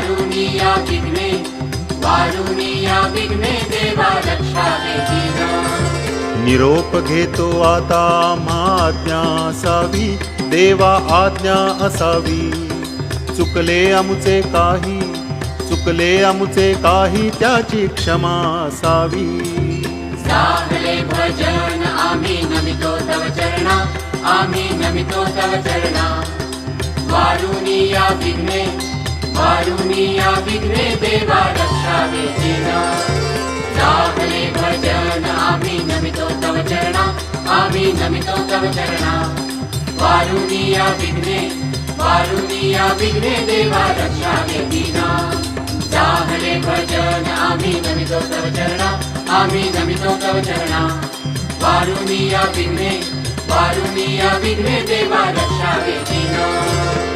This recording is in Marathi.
वारुनिया विघ्ने वारुनिया विघ्ने देवा रक्षावे दीना। निरोप घेतो आता आज्ञा असावी, देवा आज्ञा असावी। चुकले अमुचे काही, चुकले अमुचे काही, त्याची क्षमा असावी। साहले भजन आम्ही नमितो तव चरणा, आम्ही नमितो तव चरणा। वारुनिया विघ्ने वारुनिया विघ्ने देवा रक्षावे दीना। साहले भजन आम्ही नमितो तव चरणा, आम्ही नमितो तव चरणा। वारुनिया विघ्ने वारुनिया विघ्ने देवा रक्षावे दीना। साहले भजन आम्ही नमितो तव चरणा, आम्ही नमितो तव चरणा। वारुनिया विघ्ने वारुनिया विघ्ने देवा रक्षावे दीना।